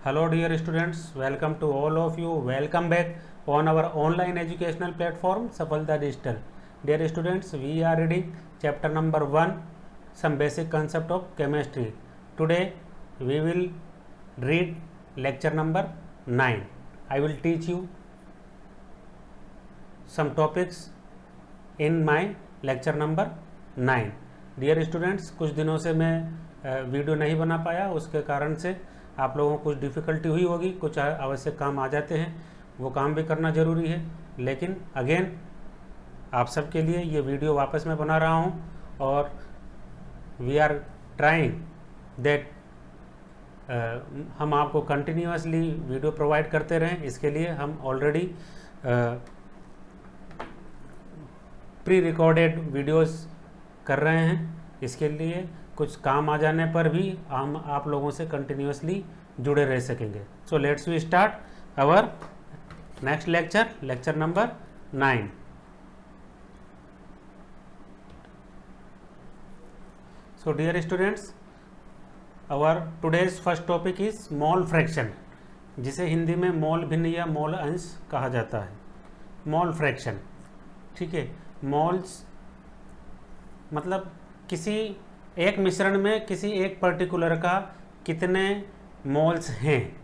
Hello dear students, welcome to all of you. Welcome back on our online educational platform Safalta Digital. Dear students, we are reading chapter number 1, some basic concept of chemistry. Today we will read lecture number 9. I will teach you some topics in my lecture number 9. Dear students, कुछ दिनों से मैं video नहीं बना पाया, उसके कारण से आप लोगों को कुछ डिफ़िकल्टी हुई होगी, कुछ आवश्यक काम आ जाते हैं, वो काम भी करना ज़रूरी है। लेकिन अगेन आप सबके लिए ये वीडियो वापस मैं बना रहा हूँ और वी आर ट्राइंग दैट हम आपको कंटिन्यूअसली वीडियो प्रोवाइड करते रहें। इसके लिए हम ऑलरेडी प्री रिकॉर्डेड वीडियोस कर रहे हैं। इसके लिए कुछ काम आ जाने पर भी हम आप लोगों से कंटिन्यूअसली जुड़े रह सकेंगे। So let's we start our next lecture, lecture number 9। So dear students, our today's first topic is mole fraction, जिसे हिंदी में मोल भिन्न या मोल अंश कहा जाता है। मोल फ्रैक्शन, ठीक है। मोल्स मतलब किसी एक मिश्रण में किसी एक पर्टिकुलर का कितने मोल्स हैं,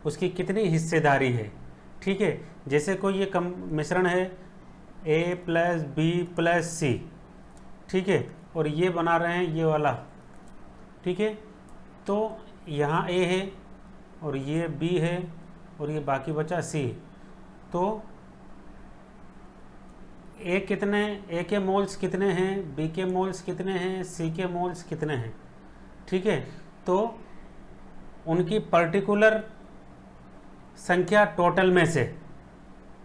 उसकी कितनी हिस्सेदारी है, ठीक है। जैसे कोई ये मिश्रण है A+B+C, ठीक है, और ये बना रहे हैं ये वाला, ठीक है। तो यहाँ A है और ये B है और ये बाकी बचा C। तो ए के मोल्स कितने हैं, बी के मोल्स कितने हैं, सी के मोल्स कितने हैं, ठीक है। तो उनकी पर्टिकुलर संख्या टोटल में से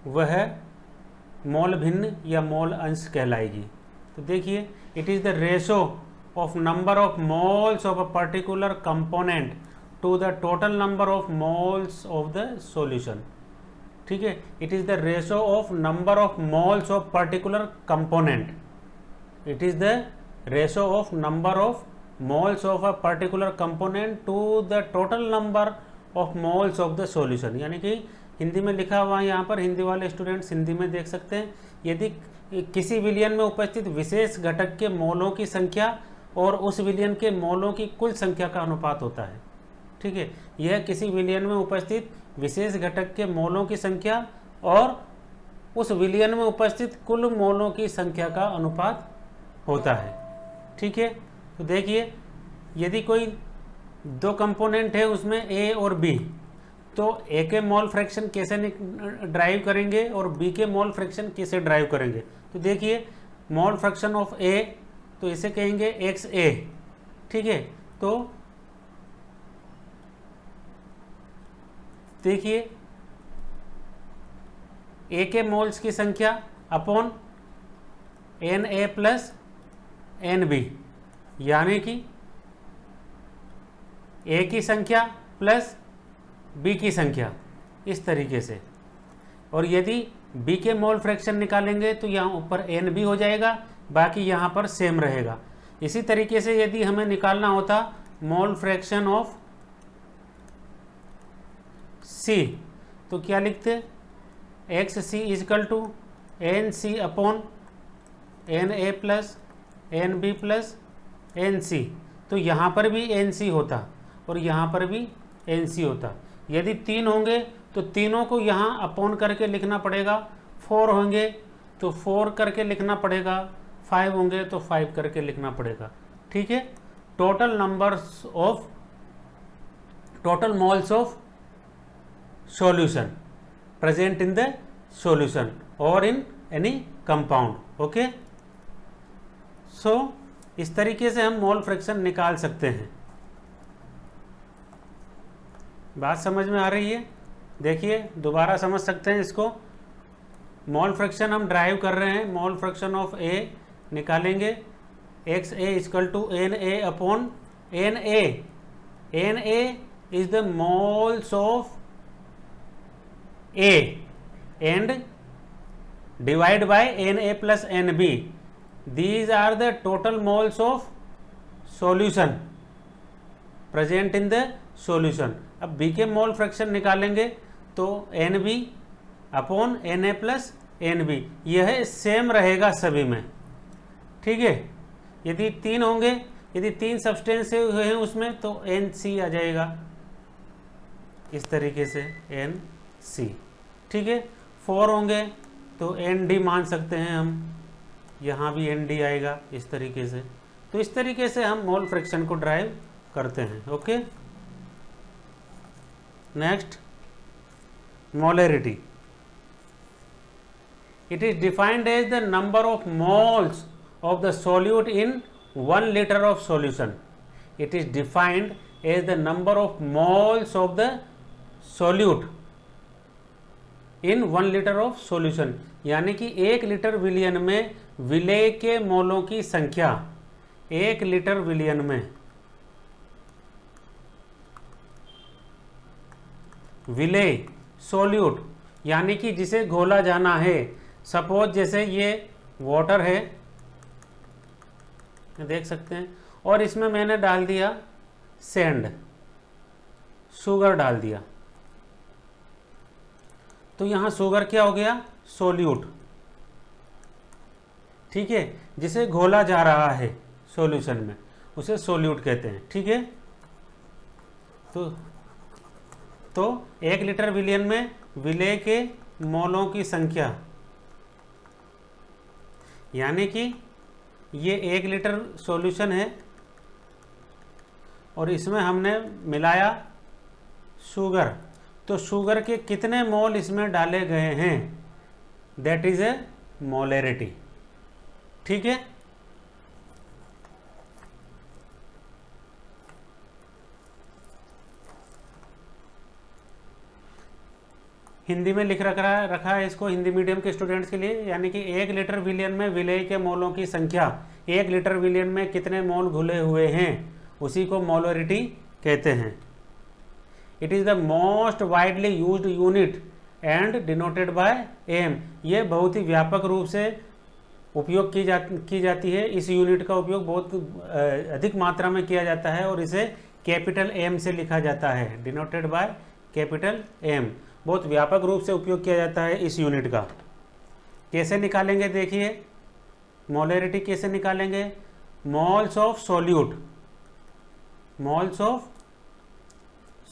वह मोल भिन्न या मोल अंश कहलाएगी। तो देखिए, it is the ratio of number of moles of a particular component to the total number of moles of the solution, ठीक है। It is the ratio of number of moles of particular component. It is the ratio of number of moles of a particular component to the total number of moles of the solution. यानी कि हिंदी में लिखा हुआ है यहाँ पर, हिंदी वाले students Hindi में देख सकते हैं। यदि किसी विलयन में उपस्थित विशेष घटक के मोलों की संख्या और उस विलयन के मोलों की कुल संख्या का अनुपात होता है, ठीक है। यह किसी विलयन में उपस्थित विशेष घटक के मोलों की संख्या और उस विलयन में उपस्थित कुल मोलों की संख्या का अनुपात होता है, ठीक है। तो देखिए, यदि कोई दो कंपोनेंट है उसमें ए और बी, तो ए के मोल फ्रैक्शन कैसे ड्राइव करेंगे और बी के मोल फ्रैक्शन कैसे ड्राइव करेंगे। तो देखिए, मोल फ्रैक्शन ऑफ ए, तो इसे कहेंगे XA, ठीक है। तो देखिए, ए के मोल्स की संख्या अपॉन Na प्लस Nb, यानी कि ए की संख्या प्लस बी की संख्या, इस तरीके से। और यदि बी के मोल फ्रैक्शन निकालेंगे तो यहाँ ऊपर Nb हो जाएगा, बाकी यहाँ पर सेम रहेगा। इसी तरीके से यदि हमें निकालना होता मोल फ्रैक्शन ऑफ C, तो क्या लिखते, XC equal to NC upon Na plus Nb plus NC। तो यहाँ पर भी NC होता और यहाँ पर भी NC होता। यदि 3 होंगे तो तीनों को यहाँ अपॉन करके लिखना पड़ेगा, 4 होंगे तो 4 करके लिखना पड़ेगा, 5 होंगे तो 5 करके लिखना पड़ेगा, ठीक है। Total numbers of total moles of solution present in the solution or in any compound, okay। so इस तरीके से हम मोल फ्रैक्शन निकाल सकते हैं। बात समझ में आ रही है? देखिए, दोबारा समझ सकते हैं इसको। मोल फ्रैक्शन हम ड्राइव कर रहे हैं, मोल फ्रैक्शन ऑफ A निकालेंगे, XA equal to Na upon Na। Na is the moles of A and divide by Na plus Nb. These are the total moles of solution present in the solution. अब B के mole fraction निकालेंगे तो N B upon N A plus N B, यह same रहेगा सभी में, ठीक है। यदि 3 होंगे, यदि 3 सब्सटेंस हुए हैं उसमें तो एन सी आ जाएगा, इस तरीके से एन सी, ठीक है। 4 होंगे तो एन डी मान सकते हैं हम, यहाँ भी एन डी आएगा इस तरीके से। तो इस तरीके से हम मोल फ्रैक्शन को ड्राइव करते हैं, okay. Next, molarity. It is defined as the number of moles of the solute in 1 liter of solution. It is defined as the number of moles of the solute in 1 liter of solution. यानी कि 1 litre विलयन में विलेय के मोलों की संख्या, 1 litre विलयन में विलेय सोल्यूट, यानी कि जिसे घोला जाना है। सपोज जैसे ये वाटर है, देख सकते हैं, और इसमें मैंने डाल दिया सैंड, शुगर डाल दिया, तो यहां शुगर क्या हो गया, सोल्यूट, ठीक है। जिसे घोला जा रहा है सॉल्यूशन में उसे सोल्यूट कहते हैं, ठीक है। तो 1 लीटर विलयन में विलेय के मोलों की संख्या, यानी कि ये 1 लीटर सॉल्यूशन है और इसमें हमने मिलाया शुगर, तो शुगर के कितने मोल इसमें डाले गए हैं, दैट इज ए मोलरिटी, ठीक है। हिंदी में लिख रखा है इसको हिंदी मीडियम के स्टूडेंट्स के लिए, यानी कि 1 लीटर विलयन में विलेय के मोलों की संख्या, 1 लीटर विलयन में कितने मोल घुले हुए हैं, उसी को मोलरिटी कहते हैं। It is the most widely used unit and denoted by M. ये बहुत ही व्यापक रूप से उपयोग की जाती है। इस यूनिट का उपयोग बहुत अधिक मात्रा में किया जाता है और इसे कैपिटल एम से लिखा जाता है, डिनोटेड बाय कैपिटल एम। बहुत व्यापक रूप से उपयोग किया जाता है इस यूनिट का। कैसे निकालेंगे, देखिए मोलरिटी कैसे निकालेंगे, moles of solute, moles of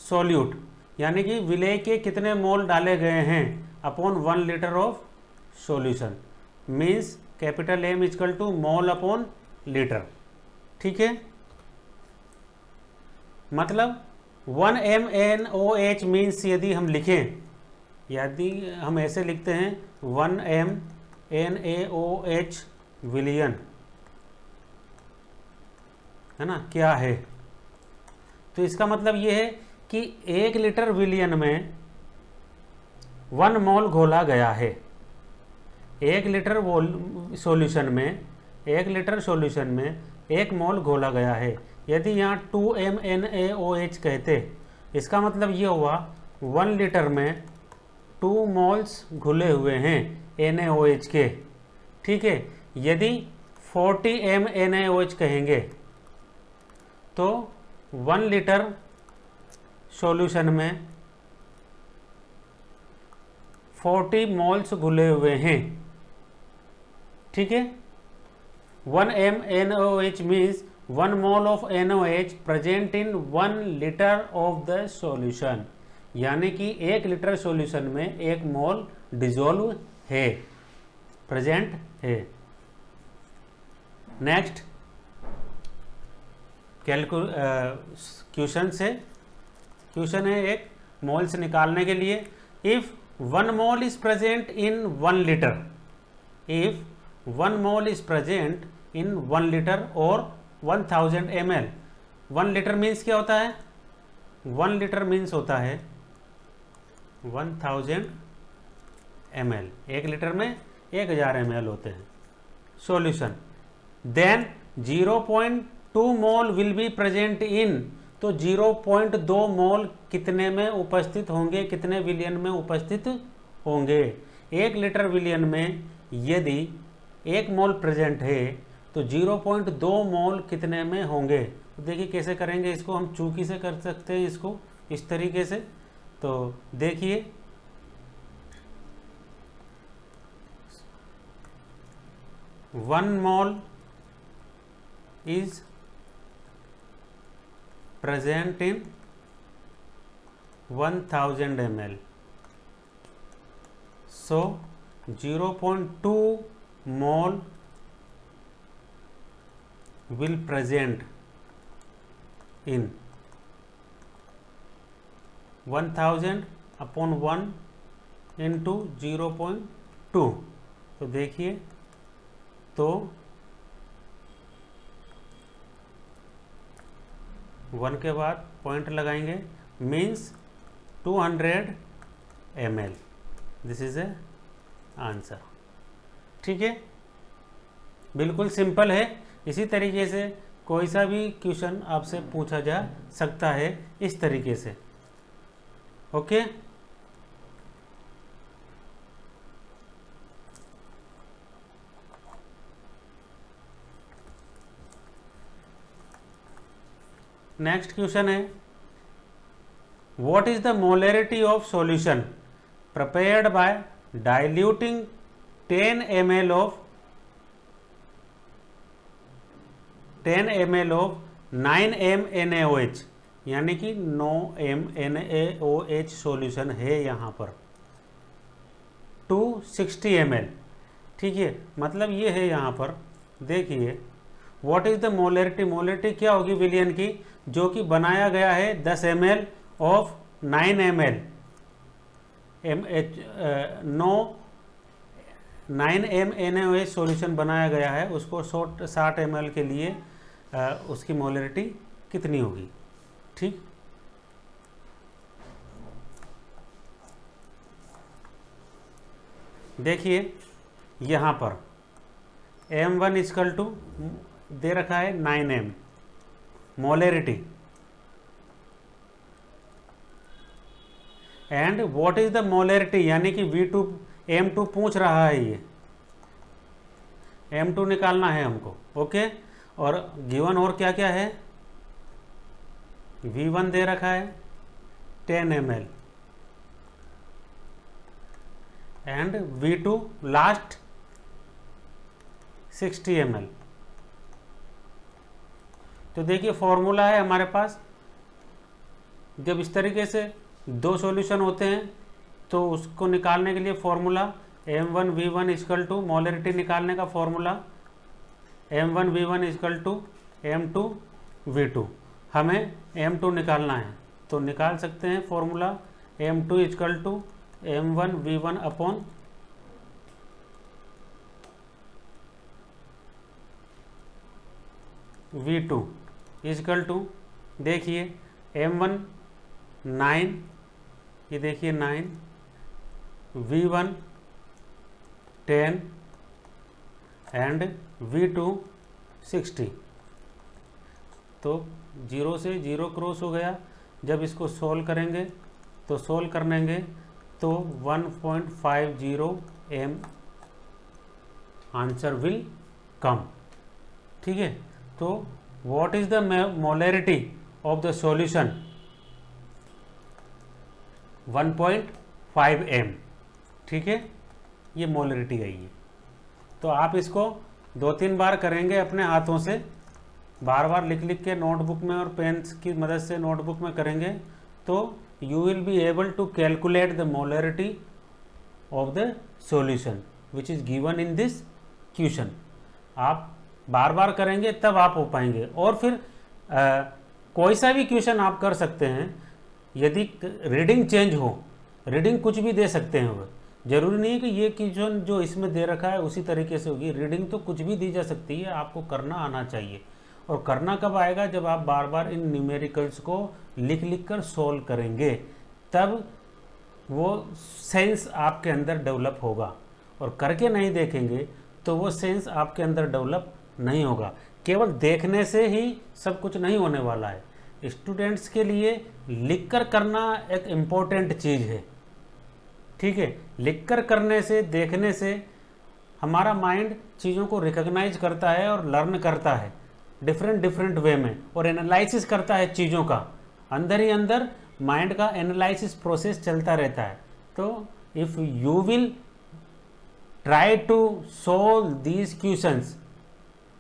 solute यानी कि विलेय के कितने मोल डाले गए हैं upon 1 litre of solution, means capital M equal to mole upon litre, ठीक है। मतलब 1 MnOH मीन्स यदि हम लिखें, यदि हम ऐसे लिखते हैं 1 MnAOH विलयन, है ना, क्या है, तो इसका मतलब ये है कि 1 लीटर विलयन में 1 मोल घोला गया है। 1 लीटर सॉल्यूशन में 1 लीटर सॉल्यूशन में 1 मोल घोला गया है। यदि यहाँ 2 MnAOH कहते, इसका मतलब ये हुआ 1 लीटर में 2 मोल्स घुले हुए हैं NaOH के, ठीक है। यदि 40 MnAOH कहेंगे तो 1 लीटर सॉल्यूशन में 40 मोल्स घुले हुए हैं, ठीक है। 1 MnOH means 1 mole of NaOH present in 1 liter of the solution, यानी कि 1 लीटर सॉल्यूशन में 1 मोल डिजोल्व है, प्रेजेंट है। नेक्स्ट क्वेश्चन से, क्वेश्चन है एक मोल्स निकालने के लिए। If 1 mole is present in 1 litre, if 1 mole is present in 1 litre और 1000 ml, 1 लीटर मीन्स क्या होता है, 1 लीटर मीन्स होता है 1000 ml, 1 लीटर में 1000 ml होते हैं solution. Then 0.2 mole will be present in, तो 0.2 मोल कितने में उपस्थित होंगे, कितने विलयन में उपस्थित होंगे। 1 लीटर विलयन में यदि 1 मोल प्रेजेंट है तो 0.2 मोल कितने में होंगे। तो देखिए कैसे करेंगे इसको, हम चूकी से कर सकते हैं इसको, इस तरीके से। तो देखिए, one mole is present in 1000 ml, so 0.2 mole will present in 1000 upon 1 into 0.2। तो देखिए, तो 1 के बाद पॉइंट लगाएंगे, means 200 ml। This is A answer. ठीक है, बिल्कुल सिंपल है। इसी तरीके से कोई सा भी क्वेश्चन आपसे पूछा जा सकता है इस तरीके से। ओके, नेक्स्ट क्वेश्चन है, what is the molarity of solution prepared by diluting 10 ml of 9m NaOH, यानी कि 9m NaOH सॉल्यूशन है यहाँ पर, टू 60 ml। ठीक है, मतलब ये है यहाँ पर। देखिए, what is the molarity, molarity क्या होगी विलियन की, जो कि बनाया गया है 10 ml of 9 ml 9m NaOH solution बनाया गया है, उसको 60 ml के लिए उसकी मोलैरिटी कितनी होगी। ठीक, देखिए यहाँ पर m1 इक्वल टू दे रखा है 9m molarity, and what is the molarity, यानी कि V2 M2 पूछ रहा है, ये M2 निकालना है हमको। ओके, और गिवन और क्या क्या है, V1 दे रखा है 10 ml and V2 last 60 ml। तो देखिए, फॉर्मूला है हमारे पास, जब इस तरीके से दो सॉल्यूशन होते हैं तो उसको निकालने के लिए formula M1 V1 equal to, molarity निकालने का formula M1 V1 equal to M2 V2। हमें M2 निकालना है, तो निकाल सकते हैं formula M2 equal to M1 V1 upon V2 equal to, देखिए M1 9, ये देखिए 9, V1 10 एंड V2 60। तो 0 से 0 क्रॉस हो गया। जब इसको सोल्व करेंगे तो सोल्व करेंगे तो 1.50 m आंसर विल कम। ठीक है, तो what is the molarity of the solution, 1.5 m। ठीक है, ये मोलैरिटी आई है। तो आप इसको 2-3 बार करेंगे अपने हाथों से, बार बार लिख लिख के नोटबुक में और पेन की मदद से नोटबुक में करेंगे, तो you will be able to calculate the molarity of the solution which is given in this question. आप बार बार करेंगे तब आप हो पाएंगे। और फिर कोई सा भी क्वेश्चन आप कर सकते हैं, यदि रीडिंग चेंज हो, रीडिंग कुछ भी दे सकते हैं, वो जरूरी नहीं है कि ये क्वेश्चन जो इसमें दे रखा है उसी तरीके से होगी। रीडिंग तो कुछ भी दी जा सकती है, आपको करना आना चाहिए। और करना कब आएगा, जब आप बार बार इन न्यूमेरिकल्स को लिख लिख कर सोल्व करेंगे, तब वो सेंस आपके अंदर डेवलप होगा। और करके नहीं देखेंगे तो वो सेंस आपके अंदर डेवलप नहीं होगा। केवल देखने से ही सब कुछ नहीं होने वाला है। स्टूडेंट्स के लिए लिखकर करना एक इम्पोर्टेंट चीज़ है। ठीक है, लिखकर करने से, देखने से हमारा माइंड चीज़ों को रिकॉग्नाइज करता है और लर्न करता है डिफरेंट वे में, और एनालिसिस करता है चीज़ों का। अंदर ही अंदर माइंड का एनालिसिस प्रोसेस चलता रहता है। तो if you will try to solve these questions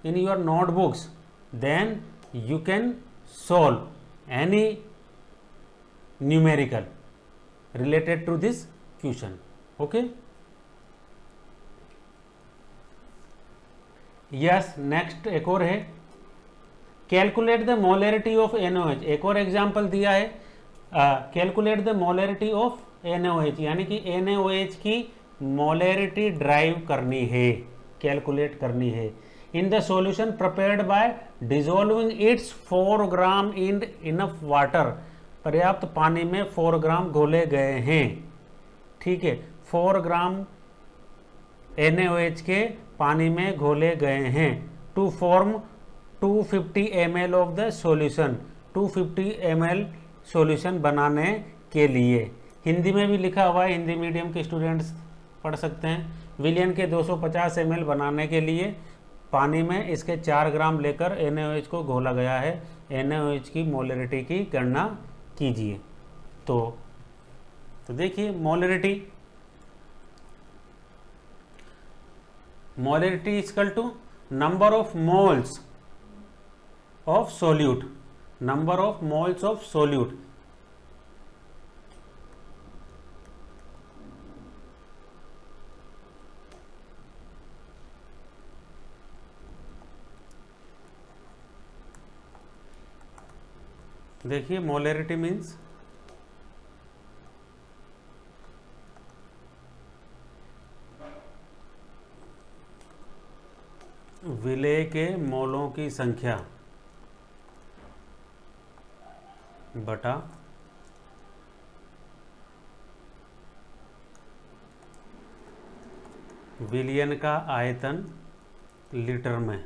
in your notebooks, then you can solve any numerical related to this question. Okay, yes, next एक और है, calculate the molarity of NaOH। एक और example दिया है, calculate the molarity of NaOH, यानी कि NaOH की मोलरिटी ड्राइव करनी है, कैलकुलेट करनी है। In the solution prepared by dissolving its 4 gram in enough water, पर्याप्त पानी में 4 ग्राम घोले गए हैं। ठीक है, 4 ग्राम NaOH के पानी में घोले गए हैं to form 250 ml of the solution, 250 ml solution बनाने के लिए। हिंदी में भी लिखा हुआ है, हिंदी मीडियम के स्टूडेंट्स पढ़ सकते हैं। विलियन के 250 ml बनाने के लिए पानी में इसके 4 ग्राम लेकर NaOH को घोला गया है। NaOH की मोलरिटी की गणना कीजिए। तो देखिए molarity equal to number of moles of solute, number of moles of solute. देखिए मोलरिटी मीन्स विलेय के मोलों की संख्या बटा विलियन का आयतन लीटर में,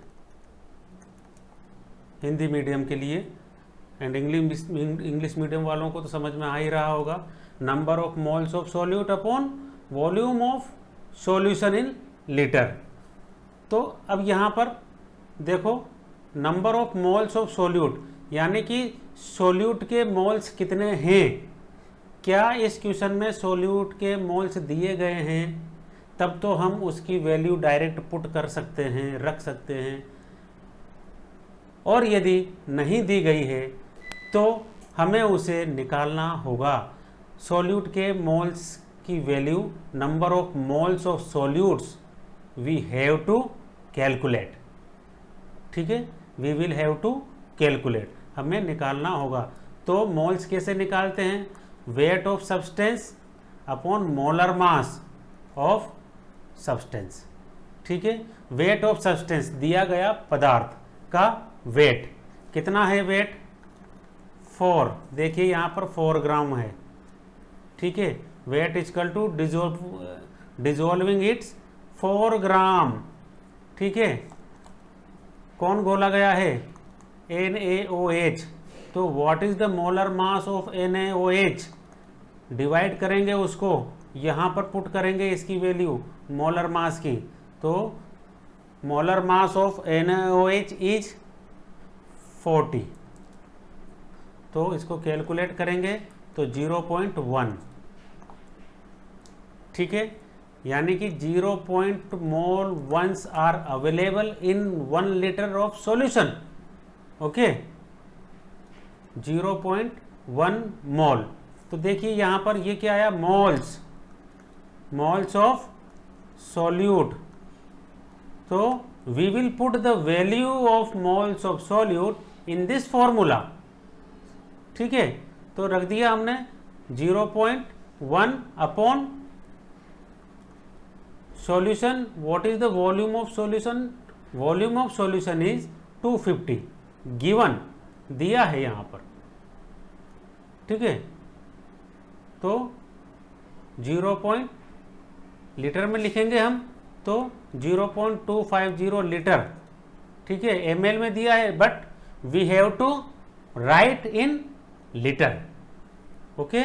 हिंदी मीडियम के लिए। एंड इंग्लिश मीडियम वालों को तो समझ में आ ही रहा होगा, number of moles of solute upon volume of solution in litre. तो अब यहाँ पर देखो number of moles of solute, यानी कि सोल्यूट के मोल्स कितने हैं। क्या इस क्वेश्चन में सोल्यूट के मोल्स दिए गए हैं, तब तो हम उसकी वैल्यू डायरेक्ट पुट कर सकते हैं, रख सकते हैं। और यदि नहीं दी गई है तो हमें उसे निकालना होगा। सोल्यूट के मोल्स की value, number of moles of solutes we have to calculate. ठीक है, we will have to calculate, हमें निकालना होगा। तो मोल्स कैसे निकालते हैं, weight of substance upon molar mass of substance. ठीक है, वेट ऑफ सब्सटेंस दिया गया पदार्थ का वेट कितना है, वेट 4, देखिए यहाँ पर 4 ग्राम है। ठीक है, weight equal to dissolving its 4 gram. ठीक है, कौन घोला गया है, NaOH। तो what is the molar mass of NaOH, divide करेंगे उसको, यहाँ पर पुट करेंगे इसकी वैल्यू मोलर मास की। तो molar mass of NaOH is 40। तो इसको कैलकुलेट करेंगे तो 0.1। ठीक है, यानी कि 0. Mole once are available in 1 litre of solution. Okay, 0.1 mole. तो देखिए यहाँ पर ये क्या आया, मोल्स, मोल्स ऑफ सोल्यूट। तो we will put the value of moles of solute in this formula. ठीक है, तो रख दिया हमने 0.1 upon solution. What is the volume of solution, volume of solution is 250, given दिया है यहाँ पर। ठीक है, तो 0. लीटर में लिखेंगे हम तो 0.250 लीटर। ठीक है, ml में दिया है, but we have to write in litre. Okay,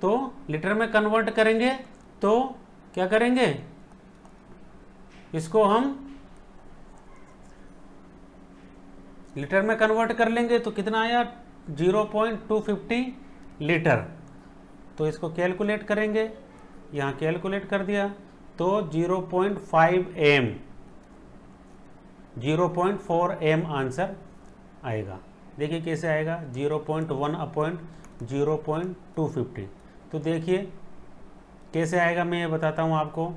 तो लीटर में कन्वर्ट करेंगे तो क्या करेंगे, इसको हम लीटर में कन्वर्ट कर लेंगे तो कितना आया 0.250 लीटर। तो इसको कैलकुलेट करेंगे, यहाँ कैलकुलेट कर दिया तो 0.5 एम, 0.4 एम आंसर आएगा। देखिए कैसे आएगा, 0.1 अपॉइंट 0.250। तो देखिए कैसे आएगा, मैं ये बताता हूँ आपको।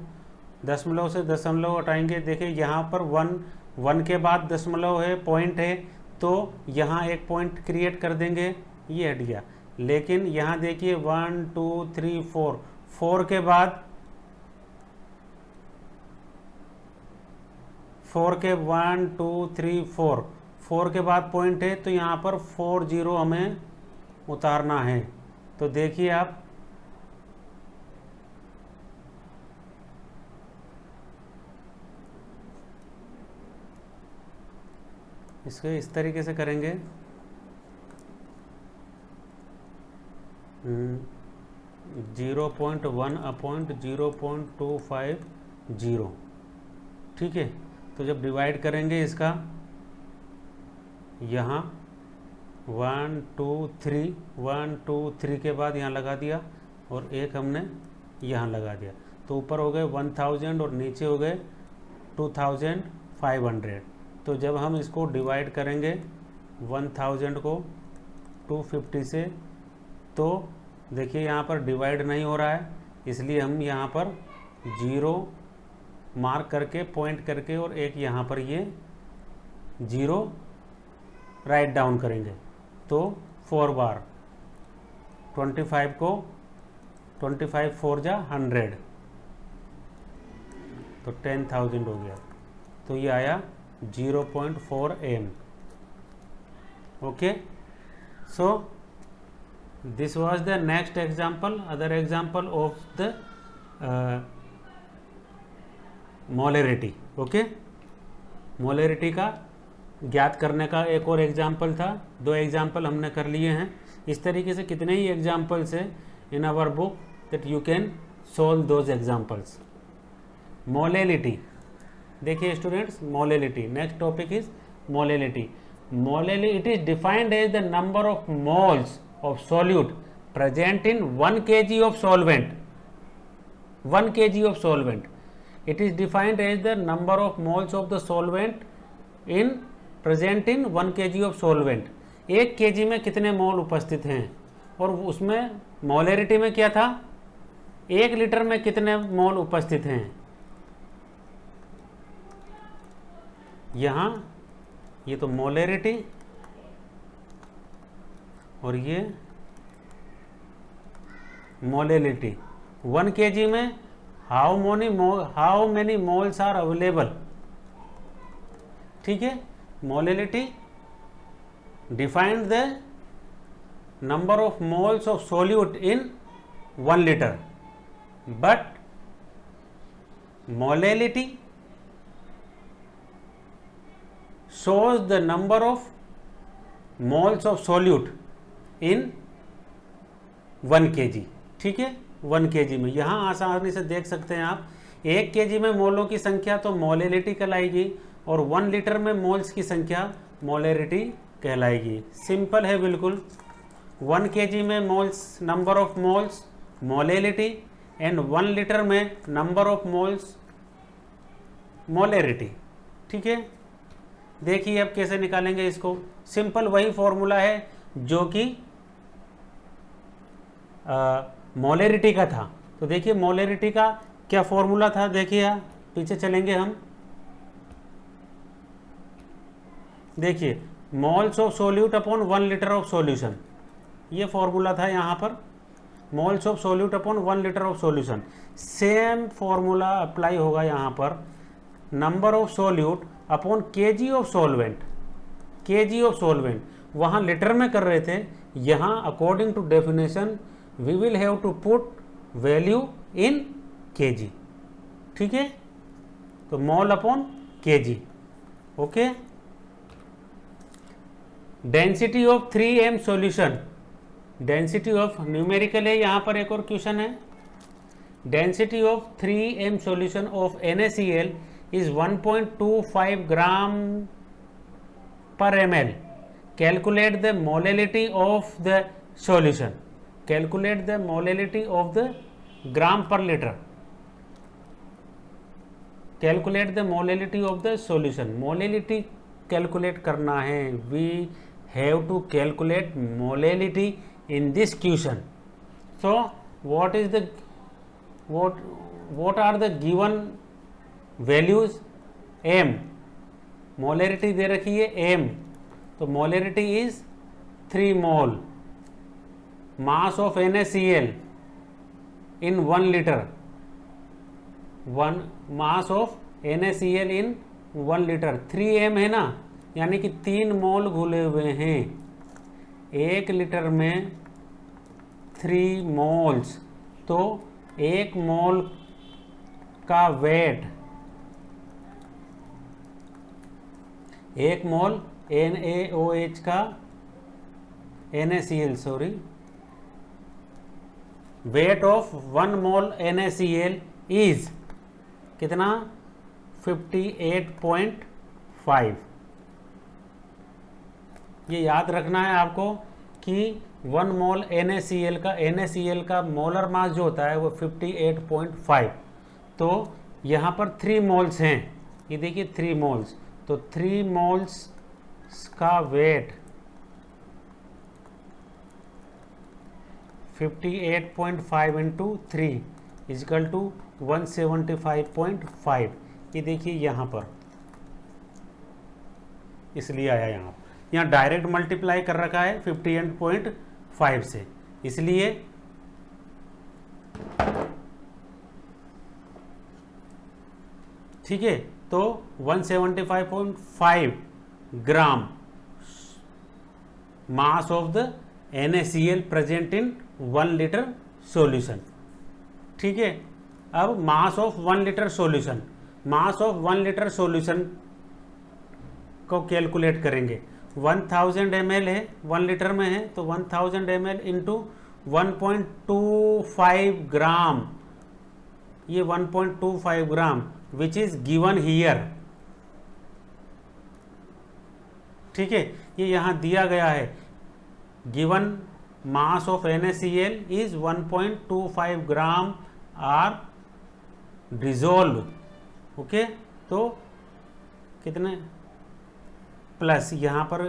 दशमलव से दशमलव हटाएंगे, देखिए यहाँ पर 1 के बाद दशमलव है, पॉइंट है, तो यहाँ एक पॉइंट क्रिएट कर देंगे, ये हट गया। लेकिन यहाँ देखिए 1 2 3 4 के बाद 1 2 3 4 के बाद पॉइंट है, तो यहाँ पर 40 हमें उतारना है। तो देखिए आप, इसको इस तरीके से करेंगे, 0.1 अपॉइंट 0.250, ठीक है। तो जब डिवाइड करेंगे इसका, यहाँ 1 2 3 के बाद यहाँ लगा दिया और एक हमने यहाँ लगा दिया, तो ऊपर हो गए 1000 और नीचे हो गए 2500। तो जब हम इसको डिवाइड करेंगे 1000 को 250 से, तो देखिए यहाँ पर डिवाइड नहीं हो रहा है, इसलिए हम यहाँ पर 0 मार्क करके, पॉइंट करके, और एक यहाँ पर ये 0 राइट डाउन करेंगे। तो 4 बार 25 को 25 4 जा 100, तो 10,000 हो गया। तो ये आया 0.4 M. Okay, so this was the next example, other example of the molarity। Okay, molarity का ज्ञात करने का एक और एग्जाम्पल था। 2 एग्जाम्पल हमने कर लिए हैं। इस तरीके से कितने ही एग्जाम्पल्स है in our book that you can solve those examples. Molality, देखिए students, molality, next topic is molality. Molality is defined as the number of moles of solute present in 1 kg of solvent, 1 kg of solvent. It is defined as the number of moles of the solvent in present in 1 kg of solvent। 1 kg में कितने मोल उपस्थित हैं, और उसमें molarity में क्या था, 1 litre में कितने मोल उपस्थित हैं। यहाँ ये तो मोलैरिटी, और ये मोलैलिटी। 1 kg में how many moles are available, ठीक है। Molality defined the number of moles of solute in 1 litre, but molality shows the number of moles of solute in 1 kg, ठीक है। 1 kg में यहाँ आसानी से देख सकते हैं आप, 1 kg में मोलों की संख्या तो मोलैलिटी कहलाएगी, और 1 लीटर में मोल्स की संख्या मोलैरिटी कहलाएगी। सिंपल है बिल्कुल। 1 kg में moles, number of moles molality, and 1 litre में नंबर ऑफ मोल्स मोलैरिटी, ठीक है। देखिए अब कैसे निकालेंगे इसको। सिंपल वही फॉर्मूला है जो कि मोलैरिटी का था। तो देखिए मोलैरिटी का क्या फॉर्मूला था, देखिए आप पीछे चलेंगे हम। देखिए moles of solute upon 1 litre of solution, ये फॉर्मूला था यहाँ पर, moles of solute upon 1 litre of solution. Same formula apply होगा यहाँ पर, number of solute upon KG of solvent, KG of solvent. वहाँ लीटर में कर रहे थे, यहाँ according to definition we will have to put value in KG, ठीक है। तो मोल अपॉन केजी, okay. Density of 3m solution, density of numerical है यहाँ पर, एक और क्वेश्चन है। Density of 3m solution of NaCl is 1.25 gram per ml। Calculate the molality of the solution, calculate the molality of the gram per litre, calculate the molality of the solution, molality calculate करना है, we have to calculate molality in this question. So what is the what are the given values? m, molarity दे रखी है m, तो molarity is 3 mole, mass of NaCl in 1 liter, 1 mass of NaCl in 1 liter, 3m है ना, यानी कि 3 मोल घुले हुए हैं 1 लीटर में 3 मोल्स, तो 1 मोल का वेट, 1 मोल NaOH का NaCl sorry, weight of 1 mole NaCl is कितना 58.5। ये याद रखना है आपको कि 1 मोल NaCl का मोलर मास जो होता है वो 58.5, तो यहाँ पर 3 मोल्स हैं, ये देखिए 3 मोल्स, तो 3 मोल्स का वेट 58.5 इंटू 3 इजकल टू 175.5, ये देखिए यहाँ पर इसलिए आया, यहाँ डायरेक्ट मल्टीप्लाई कर रखा है 58.5 से, इसलिए ठीक है, तो 175.5 gram mass of the NaCl present in 1 litre solution. ठीक है, अब mass of 1 litre solution, mass of 1 litre solution को कैलकुलेट करेंगे। 1000 ml है, 1 लीटर में है, तो 1000 ml इंटू 1.25 ग्राम, ये 1.25 gram which is given here. ठीक है, ये यहाँ दिया गया है, given mass of NaCl is 1.25 gram are dissolve. Okay, तो कितने प्लस यहाँ पर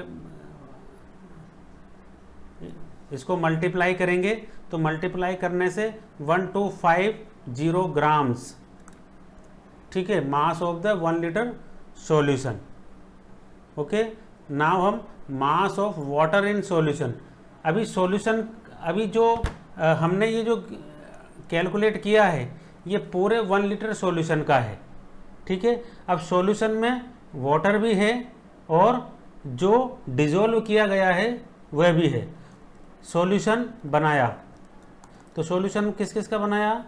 इसको मल्टीप्लाई करेंगे, तो मल्टीप्लाई करने से 1250 ग्राम्स, ठीक है, mass of the 1 litre solution. Okay, now हम mass of water in solution, अभी सॉल्यूशन, अभी जो हमने ये जो कैलकुलेट किया है ये पूरे 1 लीटर सॉल्यूशन का है। ठीक है, अब सॉल्यूशन में वाटर भी है और जो डिजोल्व किया गया है वह भी है। सॉल्यूशन बनाया, तो सॉल्यूशन किस किस का बनाया,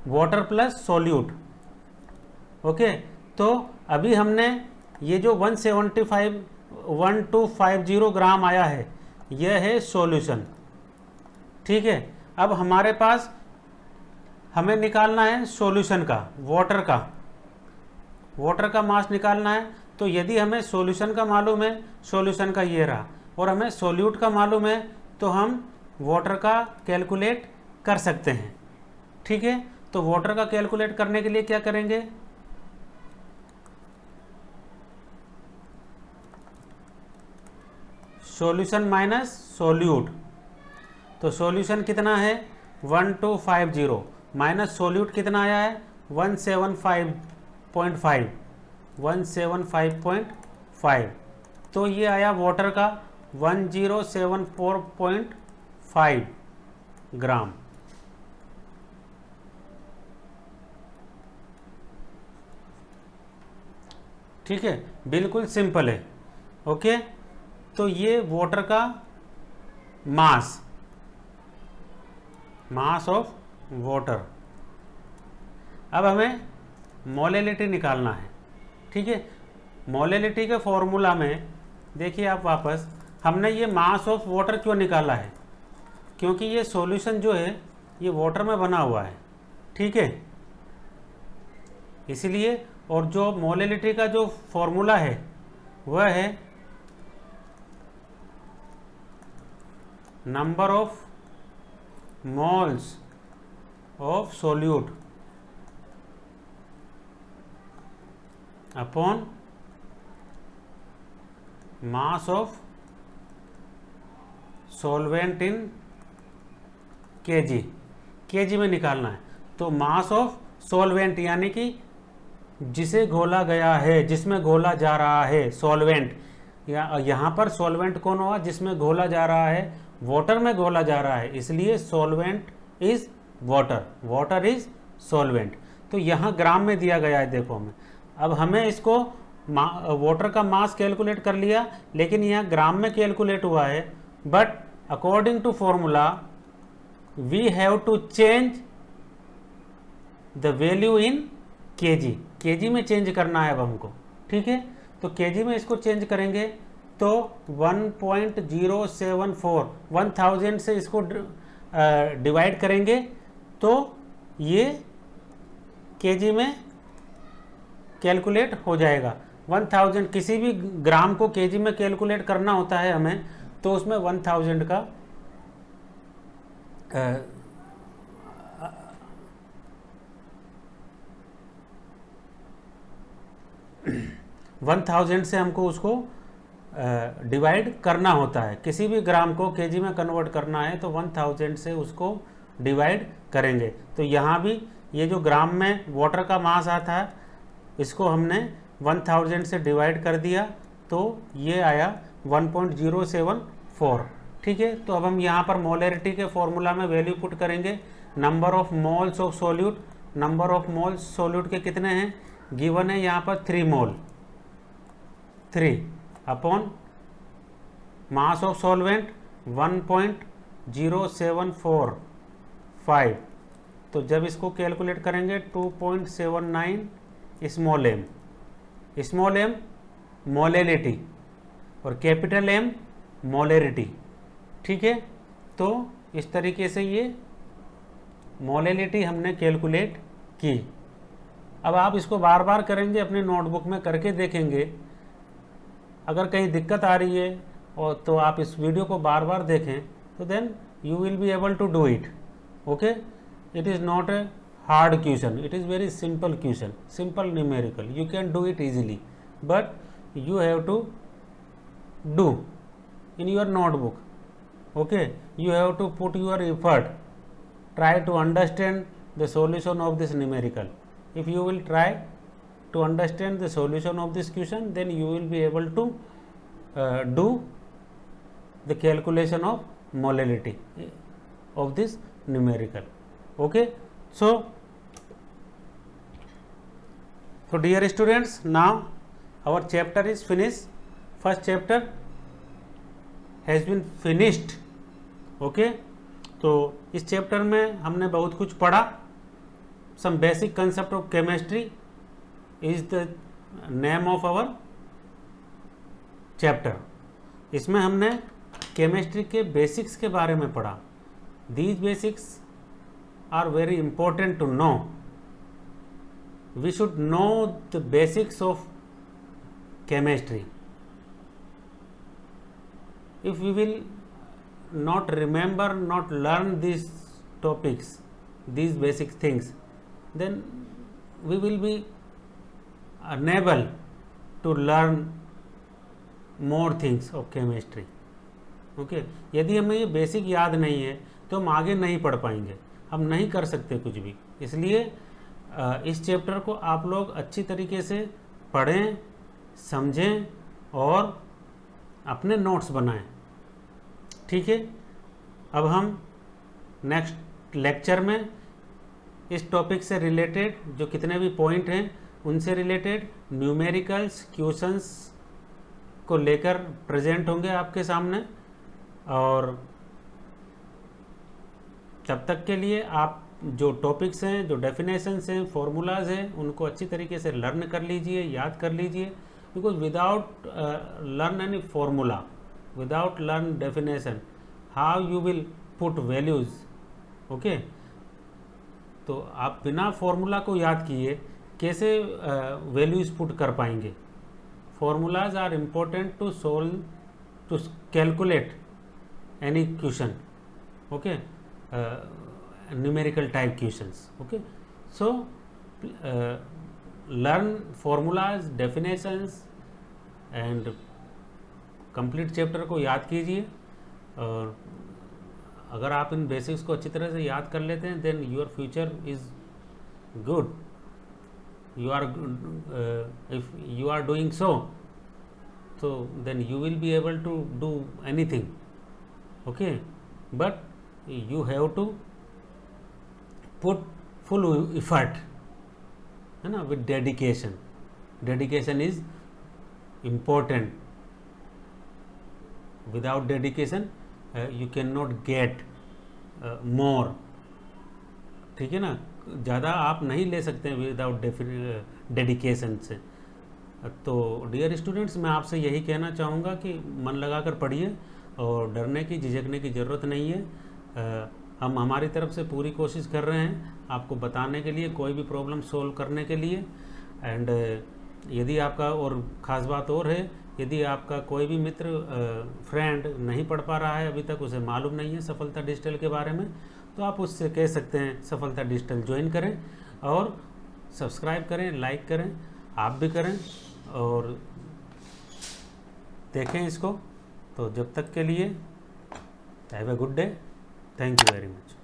वाटर प्लस सॉल्यूट। ओके, तो अभी हमने ये जो 1250 ग्राम आया है यह है सॉल्यूशन। ठीक है, अब हमारे पास हमें निकालना है सॉल्यूशन का, वाटर का मास निकालना है। तो यदि हमें सॉल्यूशन का मालूम है, सॉल्यूशन का ये रहा, और हमें सॉल्यूट का मालूम है, तो हम वाटर का कैलकुलेट कर सकते हैं। ठीक है, तो वाटर का कैलकुलेट करने के लिए क्या करेंगे, सॉल्यूशन माइनस सॉल्यूट, तो सॉल्यूशन कितना है 1250 माइनस सॉल्यूट कितना आया है 175.5, तो ये आया वाटर का 1074.5 ग्राम। ठीक है, बिल्कुल सिंपल है। ओके, तो ये वाटर का मास ऑफ वाटर। अब हमें मोलैलिटी निकालना है। ठीक है, मोलैलिटी के फॉर्मूला में देखिए आप वापस, हमने ये मास ऑफ वाटर क्यों निकाला है, क्योंकि ये सॉल्यूशन जो है ये वाटर में बना हुआ है। ठीक है, इसलिए, और जो मोलैलिटी का जो फॉर्मूला है वह है number of moles of solute upon mass of solvent in KG, KG में निकालना है। तो मास ऑफ सॉल्वेंट यानी कि जिसे घोला गया है, जिसमें घोला जा रहा है सॉल्वेंट, या यहाँ पर सॉल्वेंट कौन हुआ, जिसमें घोला जा रहा है, वाटर में घोला जा रहा है, इसलिए solvent is water, water is solvent. तो यहाँ ग्राम में दिया गया है, देखो हमें, अब हमें इसको वाटर का मास कैलकुलेट कर लिया, लेकिन यहाँ ग्राम में कैलकुलेट हुआ है, but according to formula we have to change the value in KG, KG में चेंज करना है अब हमको, ठीक है। तो केजी में इसको चेंज करेंगे तो 1.074, 1000 से इसको डिवाइड करेंगे तो ये केजी में कैलकुलेट हो जाएगा। 1000, किसी भी ग्राम को केजी में कैलकुलेट करना होता है हमें, तो उसमें 1000 का 1000 से हमको उसको डिवाइड करना होता है। किसी भी ग्राम को केजी में कन्वर्ट करना है तो 1000 से उसको डिवाइड करेंगे। तो यहाँ भी ये जो ग्राम में वाटर का मास आता है, इसको हमने 1000 से डिवाइड कर दिया तो ये आया 1.074, ठीक है। तो अब हम यहाँ पर मोलरिटी के फॉर्मूला में वैल्यू पुट करेंगे। Number of moles of solute, number of moles solute के कितने हैं, गिवन है यहाँ पर 3 mole, 3 upon mass of solvent 1.0745। तो जब इसको कैलकुलेट करेंगे 2.79 small M, small M molality और कैपिटल एम मोलरिटी, ठीक है। तो इस तरीके से ये मोलेलिटी हमने कैलकुलेट की। अब आप इसको बार बार करेंगे, अपने नोटबुक में करके देखेंगे। अगर कहीं दिक्कत आ रही है और तो आप इस वीडियो को बार बार देखें, तो then you will be able to do it, okay. It is not a hard question, it is very simple question, simple numerical, you can do it easily, but you have to do in your notebook, okay. You have to put your effort, try to understand the solution of this numerical. If you will try to understand the solution of this question, then you will be able to do the calculation of molality of this numerical, okay. So dear students, now our chapter is finished. First chapter has been finished, okay. तो इस chapter में हमने बहुत कुछ पढ़ा। Some basic concept of chemistry is the name of our chapter. इसमें हमने chemistry के बेसिक्स के बारे में पढ़ा। These basics are very important to know. We should know the basics of chemistry. If we will not remember, not learn these topics, these basic things, then we will be unable to learn more things of chemistry, okay. यदि हमें ये basic याद नहीं है तो हम आगे नहीं पढ़ पाएंगे, हम नहीं कर सकते कुछ भी। इसलिए इस चैप्टर को आप लोग अच्छी तरीके से पढ़ें, समझें और अपने नोट्स बनाएं, ठीक है। अब हम नेक्स्ट लेक्चर में इस टॉपिक से रिलेटेड जो कितने भी पॉइंट हैं उनसे रिलेटेड न्यूमेरिकल्स क्वेश्चंस को लेकर प्रेजेंट होंगे आपके सामने। और तब तक के लिए आप जो टॉपिक्स हैं, जो डेफिनेशंस हैं, फॉर्मूलाज हैं, उनको अच्छी तरीके से लर्न कर लीजिए, याद कर लीजिए। Because without learn any formula, without learn definition, how you will put values, okay. तो आप बिना फॉर्मूला को याद किए कैसे वैल्यूज पुट कर पाएंगे। Formulas are important to solve, to calculate any question, okay, numerical type questions, okay. So learn formulas, definitions and complete chapter को याद कीजिए, और अगर आप इन बेसिक्स को अच्छी तरह से याद कर लेते हैं then your future is good. You are if you are doing so then you will be able to do anything, okay. But you have to put full effort, है ना, with dedication. Dedication is important. Without dedication you cannot get more, ठीक है ना. ज़्यादा आप नहीं ले सकते हैं विदाउट डेडिकेशन से. तो डियर स्टूडेंट्स, मैं आपसे यही कहना चाहूँगा कि मन लगा कर पढ़िए और डरने की झिझकने की ज़रूरत नहीं है. हम हमारी तरफ से पूरी कोशिश कर रहे हैं आपको बताने के लिए, कोई भी प्रॉब्लम सोल्व करने के लिए. एंड यदि आपका, और ख़ास बात और है, यदि आपका कोई भी मित्र फ्रेंड नहीं पढ़ पा रहा है अभी तक, उसे मालूम नहीं है सफलता डिजिटल के बारे में, तो आप उससे कह सकते हैं सफलता डिजिटल ज्वाइन करें और सब्सक्राइब करें, लाइक करें, आप भी करें और देखें इसको. तो जब तक के लिए have a good day. Thank you very much.